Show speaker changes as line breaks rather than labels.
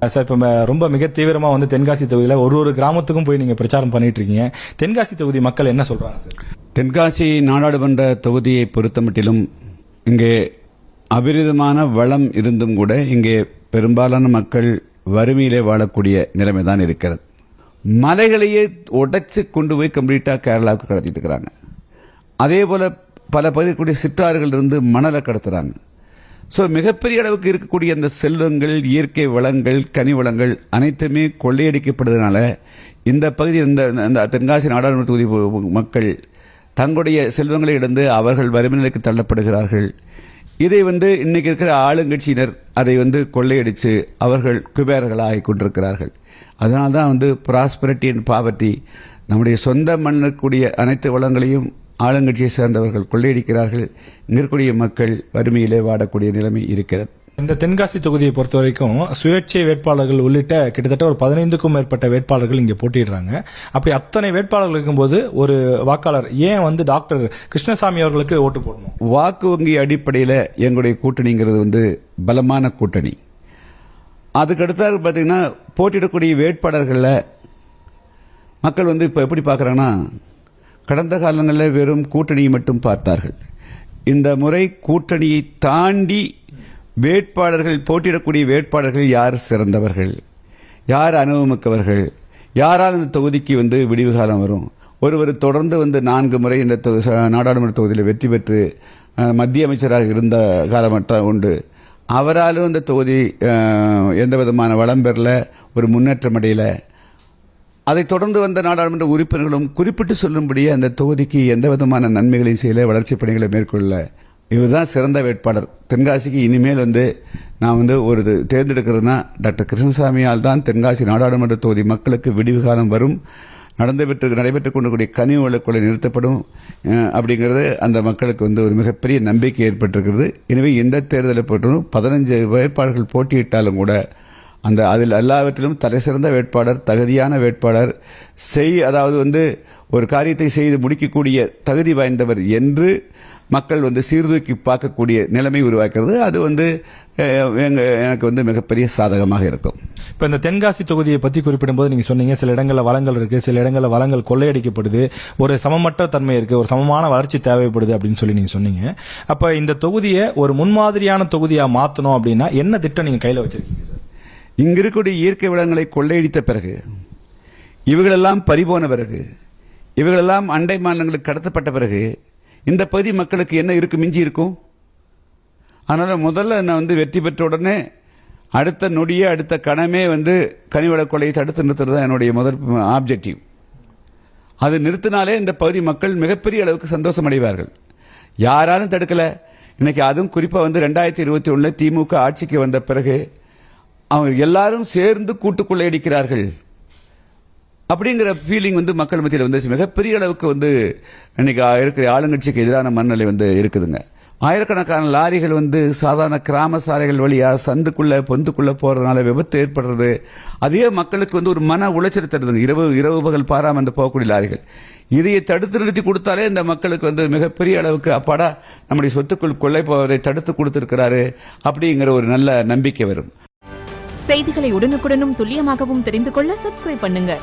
Sir, இப்போ ரொம்ப மிக தீவிரமா தென்காசி தொகுதியில் ஒரு கிராமத்துக்கும் போய் நீங்க பிரச்சாரம் பண்ணிட்டு இருக்கீங்க. தென்காசி தொகுதி மக்கள் என்ன சொல்றாங்க சார்?
தென்காசி நாடாளுமன்ற தொகுதியை பொறுத்தமட்டிலும் இங்கே அபரிதமான வளம் இருந்தும் கூட இங்கே பெரும்பாலான மக்கள் வறுமையிலே வாழக்கூடிய நிலைமை தான் இருக்கிறது. மலைகளையே உடைச்சு கொண்டு போய் கம்ப்ளீட்டா கேரளாவுக்கு கடத்திட்டு இருக்கிறாங்க. அதே போல பல பகுதிக்கூடிய சிற்றாறுகள் இருந்து மணலை கடத்துறாங்க. ஸோ மிகப்பெரிய அளவுக்கு இருக்கக்கூடிய அந்த செல்வங்கள், இயற்கை வளங்கள், கனி வளங்கள் அனைத்துமே கொள்ளையடிக்கப்படுவதனால இந்த பகுதி இந்த தென்காசி நாடாளுமன்ற தொகுதி மக்கள் தங்களுடைய செல்வங்களை இழந்து அவர்கள் வறுமை நிலைக்கு தள்ளப்படுகிறார்கள். இதை இன்னைக்கு இருக்கிற ஆளுங்கட்சியினர் அதை கொள்ளையடித்து அவர்கள் குபேரர்களாக கொண்டிருக்கிறார்கள். அதனால தான் ப்ராஸ்பரிட்டி அண்ட் பாவர்ட்டி, நம்முடைய சொந்த மண்ணுக்கூடிய அனைத்து வளங்களையும் ஆளுங்கட்சியை சேர்ந்தவர்கள் கொள்ளையடிக்கிறார்கள். இங்க இருக்கக்கூடிய மக்கள் வறுமையிலே வாடக்கூடிய நிலைமை இருக்கிறது.
இந்த தென்காசி தொகுதியை பொறுத்த வரைக்கும் சுயேட்சை வேட்பாளர்கள் உள்ளிட்ட கிட்டத்தட்ட ஒரு 15க்கும் மேற்பட்ட வேட்பாளர்கள் இங்கே போட்டியிடுறாங்க. அப்படி அத்தனை வேட்பாளர்கள் இருக்கும்போது ஒரு வாக்காளர் ஏன் டாக்டர் கிருஷ்ணசாமி அவர்களுக்கு ஓட்டு போடணும்?
வாக்கு வங்கி அடிப்படையில் எங்களுடைய கூட்டணிங்கிறது பலமான கூட்டணி. அதுக்கடுத்தாக பார்த்தீங்கன்னா போட்டியிடக்கூடிய வேட்பாளர்களில் மக்கள் இப்போ எப்படி பார்க்குறாங்கன்னா, கடந்த காலங்களில் வெறும் கூட்டணியை மட்டும் பார்த்தார்கள். இந்த முறை கூட்டணியை தாண்டி வேட்பாளர்கள், போட்டியிடக்கூடிய வேட்பாளர்கள் யார் சிறந்தவர்கள், யார் அனுபவமிக்கவர்கள், யாரால் இந்த தொகுதிக்கு விடிவு காலம் வரும். ஒருவர் தொடர்ந்து 4 முறை இந்த நாடாளுமன்ற தொகுதியில் வெற்றி பெற்று மத்திய அமைச்சராக இருந்த காலமற்ற உண்டு. அவராலும் இந்த தொகுதி எந்த விதமான வளம் பெறல, ஒரு முன்னேற்றம் அடையல. அதை தொடர்ந்து வந்த நாடாளுமன்ற உறுப்பினர்களும் குறிப்பிட்டு சொல்லும்படியே அந்த தொகுதிக்கு எந்த விதமான நன்மைகளையும் செய்யல, வளர்ச்சிப் பணிகளை மேற்கொள்ள. இவர்தான் சிறந்த வேட்பாளர். தென்காசிக்கு இனிமேல் நான் ஒரு தேர்ந்தெடுக்கிறதுனா டாக்டர் கிருஷ்ணசாமியால் தான் தென்காசி நாடாளுமன்ற தொகுதி மக்களுக்கு விடிவு காலம் வரும், நடைபெற்றுக் கொண்டிருக்கூடிய கனிம வள நிறுத்தப்படும் அப்படிங்கிறது அந்த மக்களுக்கு ஒரு மிகப்பெரிய நம்பிக்கை ஏற்பட்டிருக்கிறது. எனவே இந்த தேர்தலை போட்டு 15 வேட்பாளர்கள் போட்டியிட்டாலும் கூட அதில் எல்லாவற்றிலும் தலை சிறந்த வேட்பாளர், தகுதியான வேட்பாளர், அதாவது ஒரு காரியத்தை செய்து முடிக்கக்கூடிய தகுதி வாய்ந்தவர் என்று மக்கள் சீர்தூக்கி பார்க்கக்கூடிய நிலைமை உருவாக்குறது. அது எனக்கு மிகப்பெரிய சாதகமாக இருக்கும்.
இப்போ இந்த தென்காசி தொகுதியை பற்றி குறிப்பிடும்போது நீங்கள் சொன்னீங்க, சில இடங்களில் வளங்கள் இருக்கு, சில இடங்களில் வளங்கள் கொள்ளையடிக்கப்படுது, ஒரு சமமற்ற தன்மை இருக்கு, ஒரு சமமான வளர்ச்சி தேவைப்படுது அப்படின்னு சொல்லி நீங்கள் சொன்னீங்க. அப்போ இந்த தொகுதியை ஒரு முன்மாதிரியான தொகுதியாக மாற்றணும் அப்படின்னா என்ன திட்டம் நீங்கள் கையில் வச்சிருக்கீங்க சார்?
இங்க இருக்கக்கூடிய இயற்கை வளங்களை கொள்ளையடித்த பிறகு, இவர்களெல்லாம் பறிபோன பிறகு, இவர்களெல்லாம் அண்டை மாநிலங்களுக்கு கடத்தப்பட்ட பிறகு இந்த பகுதி மக்களுக்கு என்ன இருக்கு, மிஞ்சி இருக்கும்? அதனால முதல்ல நான் வெற்றி பெற்ற உடனே அடுத்த நொடியே அடுத்த கணமே கனிவள கொலையை தடுத்து நிறுத்துறது என்னுடைய முதல் ஆப்ஜெக்டிவ். அது நிறுத்தினாலே இந்த பகுதி மக்கள் மிகப்பெரிய அளவுக்கு சந்தோஷம் அடைவார்கள். யாராலும் தடுக்கல. இன்னைக்கு அதுவும் குறிப்பா 2021 திமுக ஆட்சிக்கு வந்த பிறகு அவங்க எல்லாரும் சேர்ந்து கூட்டு கொள்ளையடிக்கிறார்கள் அப்படிங்கிற ஃபீலிங் மக்கள் மத்தியில் மிகப்பெரிய அளவுக்கு இன்னைக்கு இருக்கிற ஆளுங்கட்சிக்கு எதிரான மனநிலை இருக்குதுங்க. ஆயிரக்கணக்கான லாரிகள் சாதாரண கிராம சாலைகள் வழியா சந்துக்குள்ள பொந்துக்குள்ள போறதுனால விபத்து ஏற்படுறது. அதே மக்களுக்கு ஒரு மன உளைச்சல் தருதுங்க. இரவு பகல் பாராம போகக்கூடிய லாரிகள். இதையை தடுத்து நிறுத்தி கொடுத்தாலே இந்த மக்களுக்கு மிகப்பெரிய அளவுக்கு அப்பாடா நம்முடைய சொத்துக்குள் கொள்ளை போவதை தடுத்து கொடுத்திருக்கிறாரு அப்படிங்கிற ஒரு நல்ல நம்பிக்கை வரும்.
செய்திகளை உடனுக்குடனும் துல்லியமாகவும் தெரிந்து கொள்ள சப்ஸ்கிரைப் பண்ணுங்க.